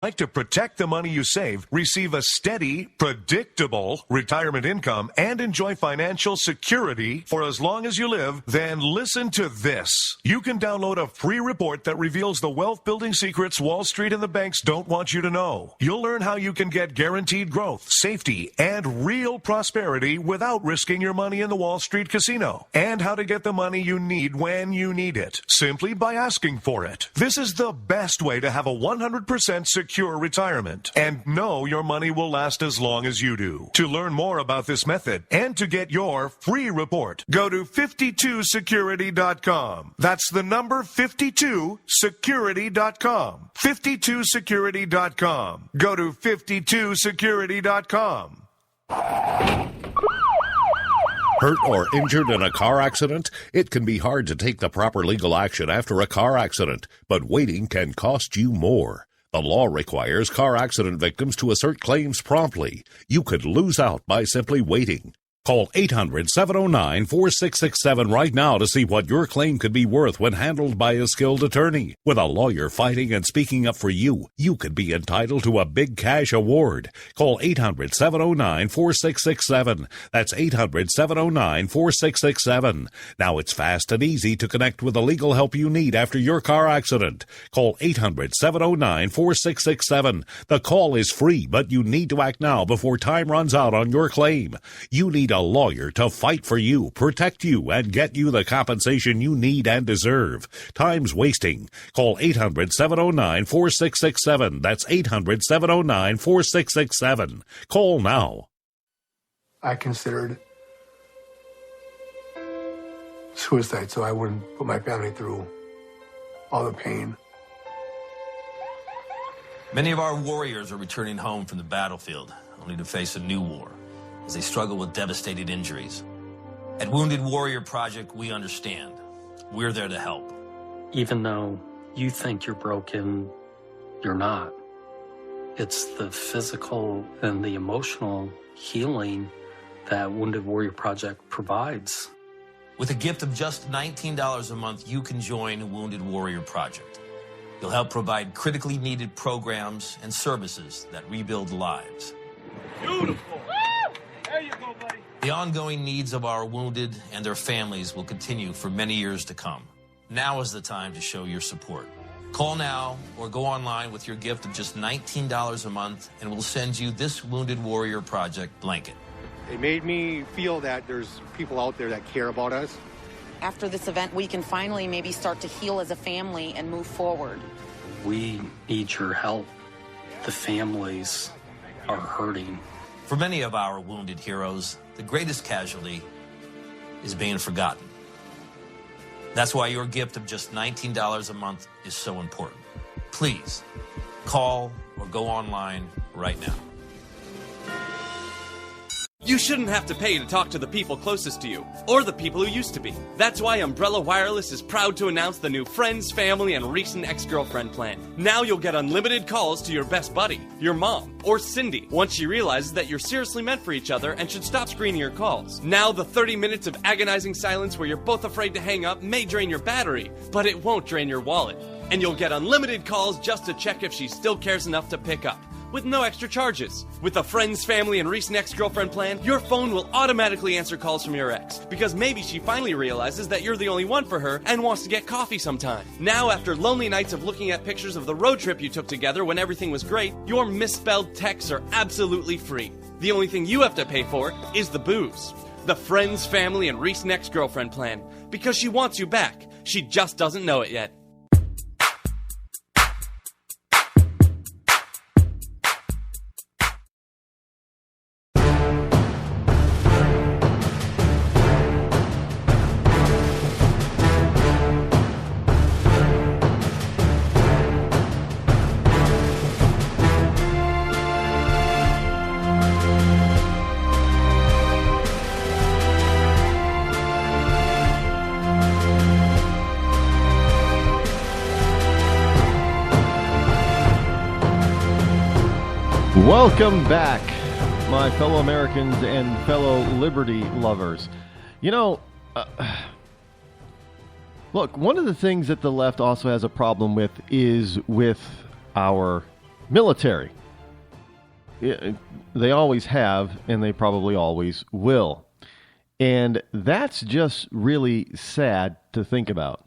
Like to protect the money you save, receive a steady, predictable retirement income, and enjoy financial security for as long as you live, then listen to this. You can download a free report that reveals the wealth-building secrets Wall Street and the banks don't want you to know. You'll learn how you can get guaranteed growth, safety, and real prosperity without risking your money in the Wall Street casino, and how to get the money you need when you need it, simply by asking for it. This is the best way to have a 100% secure retirement and know your money will last as long as you do. To learn more about this method and to get your free report, go to 52security.com. That's the number 52security.com. 52security.com. Go to 52security.com. Hurt or injured in a car accident? It can be hard to take the proper legal action after a car accident, but waiting can cost you more. The law requires car accident victims to assert claims promptly. You could lose out by simply waiting. Call 800-709-4667 right now to see what your claim could be worth when handled by a skilled attorney. With a lawyer fighting and speaking up for you, you could be entitled to a big cash award. Call 800-709-4667. That's 800-709-4667. Now it's fast and easy to connect with the legal help you need after your car accident. Call 800-709-4667. The call is free, but you need to act now before time runs out on your claim. You need a lawyer to fight for you, protect you, and get you the compensation you need and deserve. Time's wasting. Call 800-709-4667. That's 800-709-4667. Call now. I considered suicide so I wouldn't put my family through all the pain. Many of our warriors are returning home from the battlefield, only to face a new war as they struggle with devastating injuries. At Wounded Warrior Project, we understand. We're there to help. Even though you think you're broken, you're not. It's the physical and the emotional healing that Wounded Warrior Project provides. With a gift of just $19 a month, you can join Wounded Warrior Project. You'll help provide critically needed programs and services that rebuild lives. Beautiful. There you go, buddy. The ongoing needs of our wounded and their families will continue for many years to come. Now is the time to show your support. Call now or go online with your gift of just $19 a month, and we'll send you this Wounded Warrior Project blanket. It made me feel that there's people out there that care about us. After this event, we can finally maybe start to heal as a family and move forward. We need your help. The families are hurting. For many of our wounded heroes, the greatest casualty is being forgotten. That's why your gift of just $19 a month is so important. Please, call or go online right now. You shouldn't have to pay to talk to the people closest to you, or the people who used to be. That's why Umbrella Wireless is proud to announce the new Friends, Family, and Recent Ex-Girlfriend plan. Now you'll get unlimited calls to your best buddy, your mom, or Cindy, once she realizes that you're seriously meant for each other and should stop screening your calls. Now the 30 minutes of agonizing silence where you're both afraid to hang up may drain your battery, but it won't drain your wallet. And you'll get unlimited calls just to check if she still cares enough to pick up, with no extra charges. With the Friends, Family, and Recent Ex-Girlfriend plan, your phone will automatically answer calls from your ex, because maybe she finally realizes that you're the only one for her and wants to get coffee sometime. Now, after lonely nights of looking at pictures of the road trip you took together when everything was great, your misspelled texts are absolutely free. The only thing you have to pay for is the booze. The Friends, Family, and Recent Ex-Girlfriend plan, because she wants you back. She just doesn't know it yet. Welcome back, my fellow Americans and fellow liberty lovers. You know, look, one of the things that the left also has a problem with is with our military. They always have, and they probably always will. And that's just really sad to think about.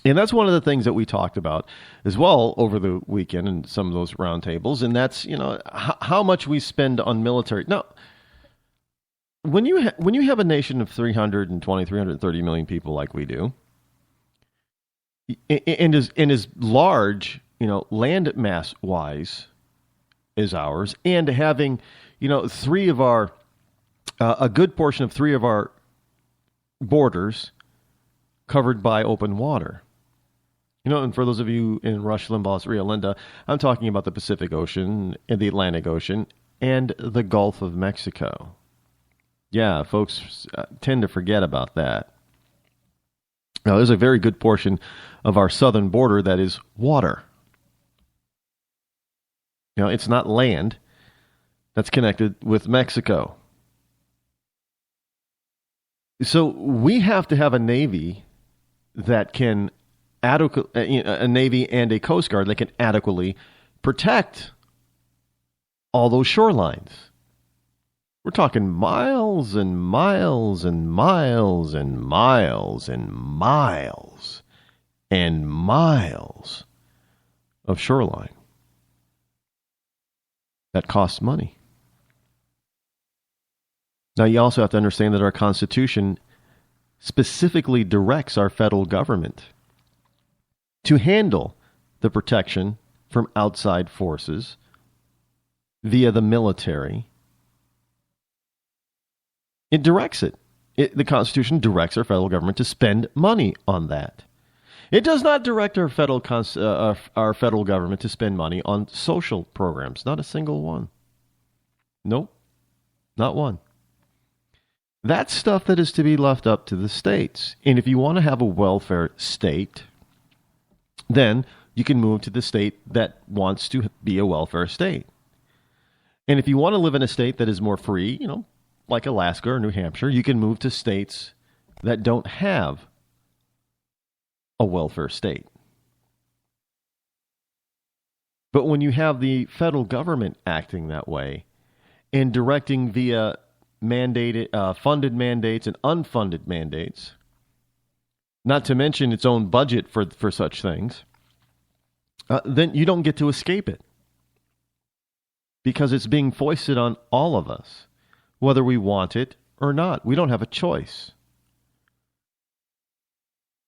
And that's one of the things that we talked about as well over the weekend in some of those roundtables. And that's, how much we spend on military. Now, when you have a nation of 330 million people like we do, and as large, land mass wise as ours, and having, three of our, a good portion of three of our borders covered by open water. And for those of you in Rush Limbaugh's Rio Linda, I'm talking about the Pacific Ocean and the Atlantic Ocean and the Gulf of Mexico. Yeah, folks tend to forget about that. Now, there's a very good portion of our southern border that is water. It's not land that's connected with Mexico. So we have to have a Navy that can a Navy and a Coast Guard that can adequately protect all those shorelines. We're talking miles and miles and miles and miles and miles and miles of shoreline. That costs money. Now, you also have to understand that our Constitution specifically directs our federal government to handle the protection from outside forces via the military. It directs it. The Constitution directs our federal government to spend money on that. It does not direct our federal government to spend money on social programs. Not a single one. Nope. Not one. That's stuff that is to be left up to the states. And if you want to have a welfare state, then you can move to the state that wants to be a welfare state. And if you want to live in a state that is more free, like Alaska or New Hampshire, you can move to states that don't have a welfare state. But when you have the federal government acting that way and directing via mandated, funded mandates and unfunded mandates, not to mention its own budget for such things, then you don't get to escape it. Because it's being foisted on all of us, whether we want it or not. We don't have a choice.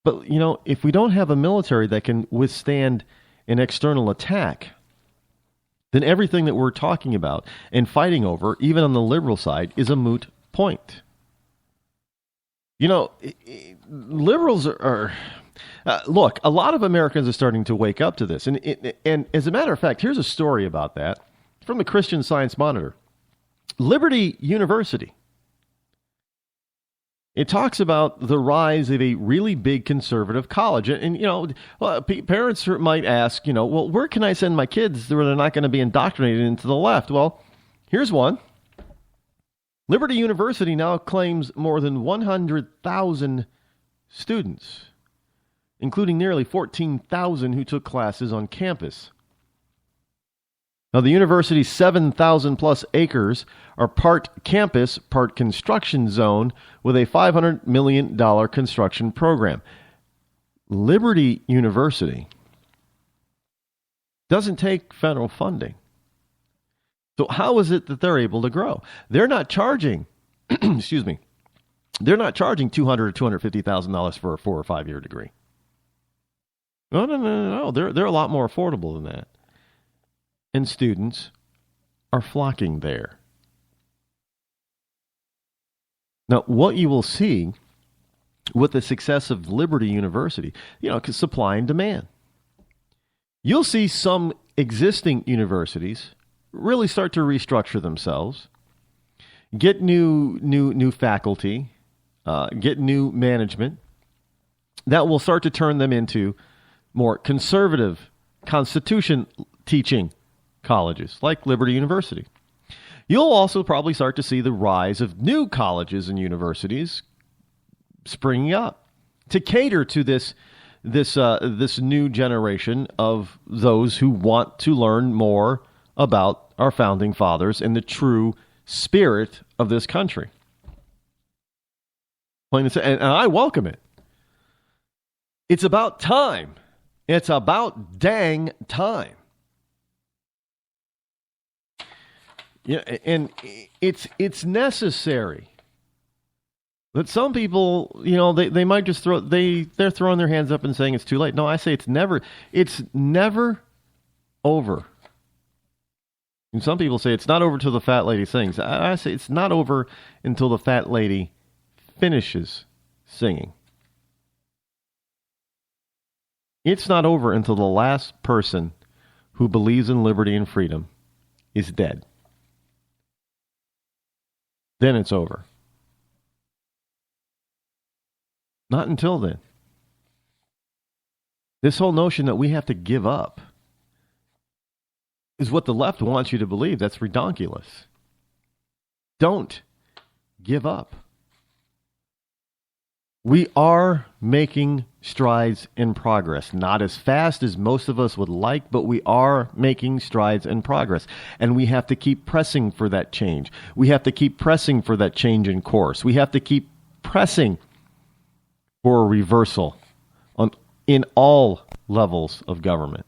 But, if we don't have a military that can withstand an external attack, then everything that we're talking about and fighting over, even on the liberal side, is a moot point. Liberals are look, a lot of Americans are starting to wake up to this. And as a matter of fact, here's a story about that from the Christian Science Monitor. Liberty University. It talks about the rise of a really big conservative college. And parents might ask, well, where can I send my kids where they're not going to be indoctrinated into the left? Well, here's one. Liberty University now claims more than 100,000 students, including nearly 14,000 who took classes on campus. Now, the university's 7,000 plus acres are part campus, part construction zone with a $500 million construction program. Liberty University doesn't take federal funding. So how is it that they're able to grow? They're not charging, excuse me, they're not charging $200,000 or $250,000 for a 4 or 5 year degree. No. They're a lot more affordable than that. And students are flocking there. Now, what you will see with the success of Liberty University, because supply and demand. You'll see some existing universities really start to restructure themselves, get new faculty, get new management that will start to turn them into more conservative Constitution teaching colleges like Liberty University. You'll also probably start to see the rise of new colleges and universities springing up to cater to this this new generation of those who want to learn more about our founding fathers and the true spirit of this country. Plain and simple, and I welcome it. It's about time. It's about dang time. Yeah, and it's necessary. But some people, they might just they're throwing their hands up and saying it's too late. No, I say it's never over. And some people say it's not over till the fat lady sings. I say it's not over until the fat lady finishes singing. It's not over until the last person who believes in liberty and freedom is dead. Then it's over. Not until then. This whole notion that we have to give up is what the left wants you to believe. That's redonkulous. Don't give up. We are making strides in progress. Not as fast as most of us would like, but we are making strides in progress. And we have to keep pressing for that change. We have to keep pressing for that change in course. We have to keep pressing for a reversal in all levels of government,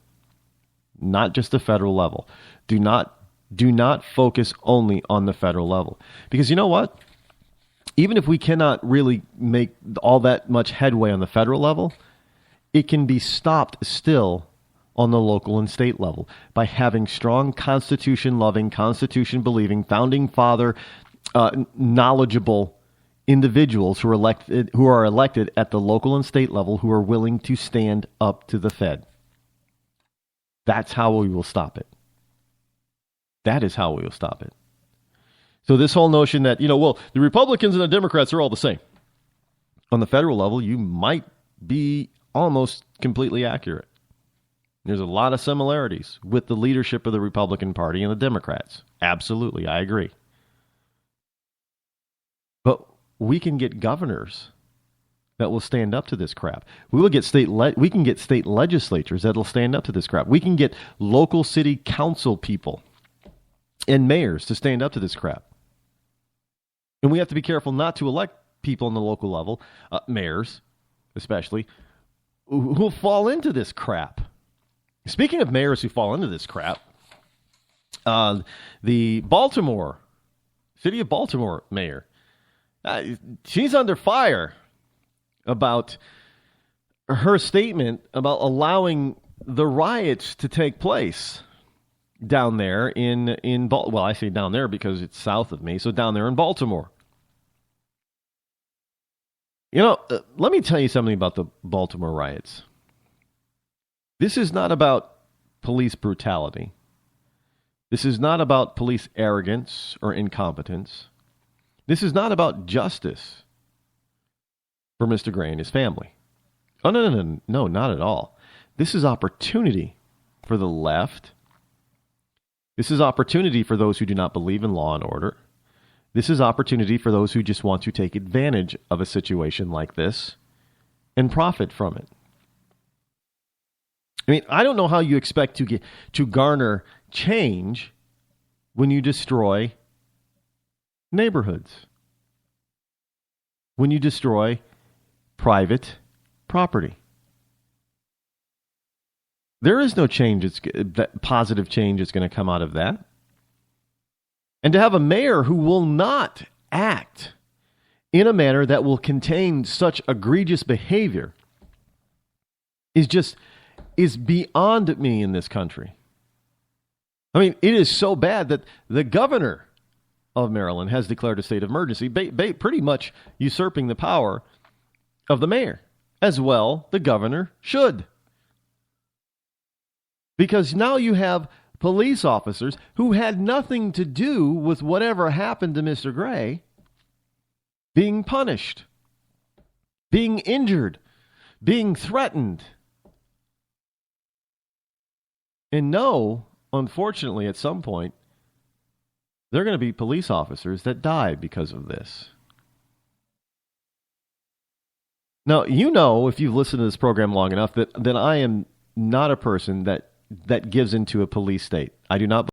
not just the federal level. Do not focus only on the federal level. Because you know what? Even if we cannot really make all that much headway on the federal level, it can be stopped still on the local and state level by having strong Constitution-loving, Constitution-believing, founding father, knowledgeable individuals who are elected at the local and state level who are willing to stand up to the Fed. That's how we will stop it. That is how we will stop it. So this whole notion that, the Republicans and the Democrats are all the same. On the federal level, you might be almost completely accurate. There's a lot of similarities with the leadership of the Republican Party and the Democrats. Absolutely, I agree. But we can get governors that will stand up to this crap. We can get state legislatures that will stand up to this crap. We can get local city council people and mayors to stand up to this crap. And we have to be careful not to elect people on the local level, mayors especially, who fall into this crap. Speaking of mayors who fall into this crap, the city of Baltimore mayor, she's under fire about her statement about allowing the riots to take place down there well, I say down there because it's south of me, so down there in Baltimore. Let me tell you something about the Baltimore riots. This is not about police brutality. This is not about police arrogance or incompetence. This is not about justice for Mr. Gray and his family. Oh, no, not at all. This is opportunity for the left. This is opportunity for those who do not believe in law and order. This is opportunity for those who just want to take advantage of a situation like this and profit from it. I mean, I don't know how you expect to garner change when you destroy neighborhoods, when you destroy private property. There is no change, positive change that's going to come out of that. And to have a mayor who will not act in a manner that will contain such egregious behavior is beyond me in this country. I mean, it is so bad that the governor of Maryland has declared a state of emergency, pretty much usurping the power of the mayor. As well, the governor should. Because now you have police officers who had nothing to do with whatever happened to Mr. Gray being punished, being injured, being threatened. And no, unfortunately, at some point, there are going to be police officers that die because of this. Now, you know, if you've listened to this program long enough, that I am not a person that gives into a police state. I do not